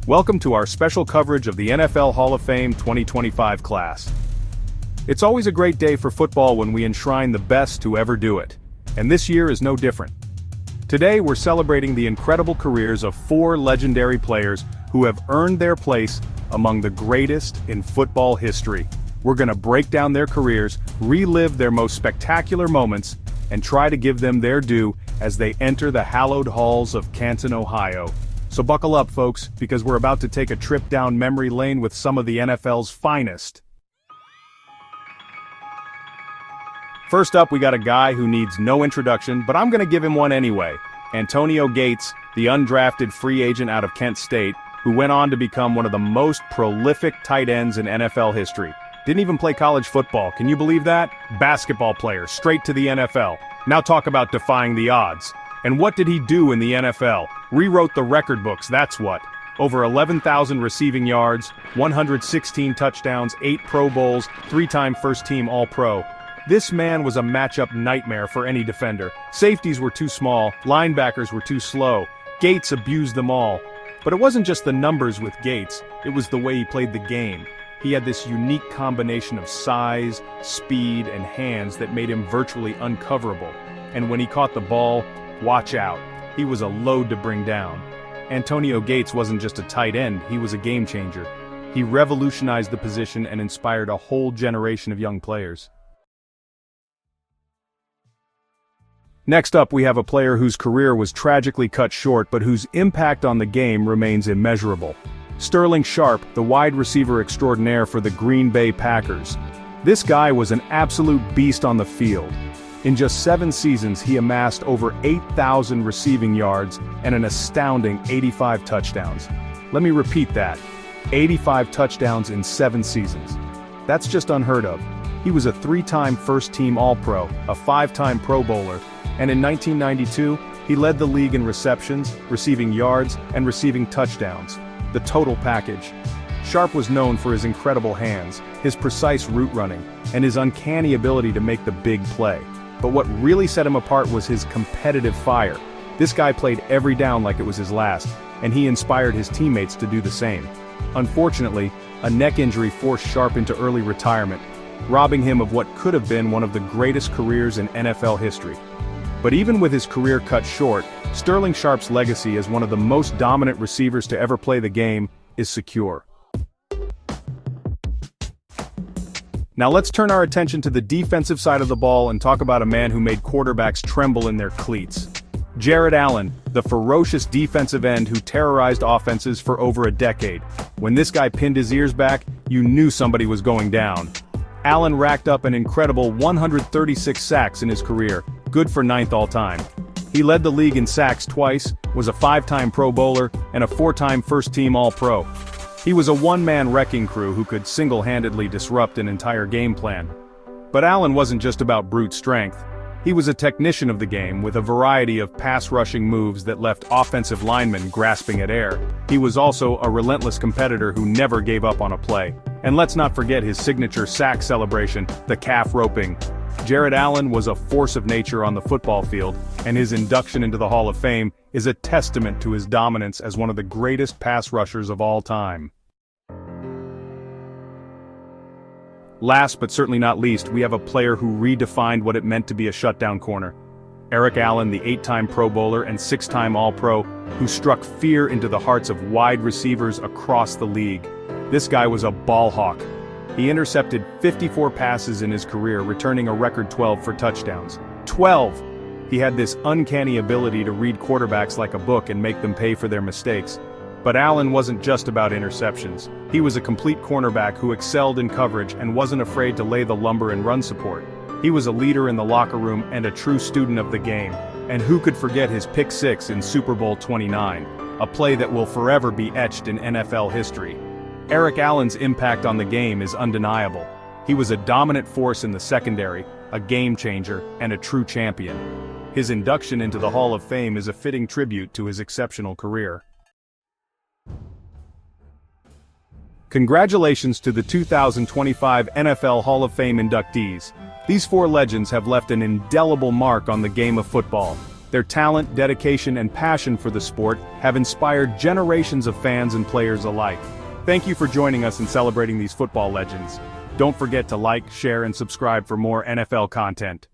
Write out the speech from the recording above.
Welcome to our special coverage of the NFL Hall of Fame 2025 class. It's always a great day for football when we enshrine the best to ever do it, and this year is no different. Today we're celebrating the incredible careers of 4 legendary players who have earned their place among the greatest in football history. We're going to break down their careers, relive their most spectacular moments, and try to give them their due as they enter the hallowed halls of Canton, Ohio. So buckle up, folks, because we're about to take a trip down memory lane with some of the NFL's finest. First up, we got a guy who needs no introduction, but I'm going to give him one anyway. Antonio Gates, the undrafted free agent out of Kent State, who went on to become one of the most prolific tight ends in NFL history. Didn't even play college football, can you believe that? Basketball player, straight to the NFL. Now talk about defying the odds. And what did he do in the NFL? Rewrote the record books, that's what. Over 11,000 receiving yards, 116 touchdowns, 8 Pro Bowls, 3-time first-team All-Pro. This man was a matchup nightmare for any defender. Safeties were too small, linebackers were too slow. Gates abused them all. But it wasn't just the numbers with Gates, it was the way he played the game. He had this unique combination of size, speed, and hands that made him virtually uncoverable. And when he caught the ball, watch out. He was a load to bring down. Antonio Gates wasn't just a tight end, he was a game changer. He revolutionized the position and inspired a whole generation of young players. Next up, we have a player whose career was tragically cut short but whose impact on the game remains immeasurable. Sterling Sharpe, the wide receiver extraordinaire for the Green Bay Packers. This guy was an absolute beast on the field. In just 7 seasons, he amassed over 8,000 receiving yards and an astounding 85 touchdowns. Let me repeat that. 85 touchdowns in 7 seasons. That's just unheard of. He was a 3-time first-team All-Pro, a 5-time Pro Bowler, and in 1992, he led the league in receptions, receiving yards, and receiving touchdowns. The total package. Sharpe was known for his incredible hands, his precise route running, and his uncanny ability to make the big play. But what really set him apart was his competitive fire. This guy played every down like it was his last, and he inspired his teammates to do the same. Unfortunately, a neck injury forced Sharpe into early retirement, robbing him of what could have been one of the greatest careers in NFL history. But even with his career cut short, Sterling Sharpe's legacy as one of the most dominant receivers to ever play the game is secure. Now let's turn our attention to the defensive side of the ball and talk about a man who made quarterbacks tremble in their cleats. Jared Allen, the ferocious defensive end who terrorized offenses for over a decade. When this guy pinned his ears back, you knew somebody was going down. Allen racked up an incredible 136 sacks in his career, good for 9th all-time. He led the league in sacks twice, was a 5-time Pro Bowler, and a 4-time first-team All-Pro. He was a one-man wrecking crew who could single-handedly disrupt an entire game plan. But Allen wasn't just about brute strength. He was a technician of the game with a variety of pass-rushing moves that left offensive linemen grasping at air. He was also a relentless competitor who never gave up on a play. And let's not forget his signature sack celebration, the calf roping. Jared Allen was a force of nature on the football field, and his induction into the Hall of Fame is a testament to his dominance as one of the greatest pass rushers of all time. Last but certainly not least, we have a player who redefined what it meant to be a shutdown corner. Eric Allen, the 8-time Pro Bowler and 6-time All-Pro, who struck fear into the hearts of wide receivers across the league. This guy was a ball hawk. He intercepted 54 passes in his career, returning a record 12 for touchdowns. 12! He had this uncanny ability to read quarterbacks like a book and make them pay for their mistakes. But Allen wasn't just about interceptions. He was a complete cornerback who excelled in coverage and wasn't afraid to lay the lumber in run support. He was a leader in the locker room and a true student of the game. And who could forget his pick 6 in Super Bowl 29, a play that will forever be etched in NFL history. Eric Allen's impact on the game is undeniable. He was a dominant force in the secondary, a game changer, and a true champion. His induction into the Hall of Fame is a fitting tribute to his exceptional career. Congratulations to the 2025 NFL Hall of Fame inductees. These 4 legends have left an indelible mark on the game of football. Their talent, dedication, and passion for the sport have inspired generations of fans and players alike. Thank you for joining us in celebrating these football legends. Don't forget to like, share, and subscribe for more NFL content.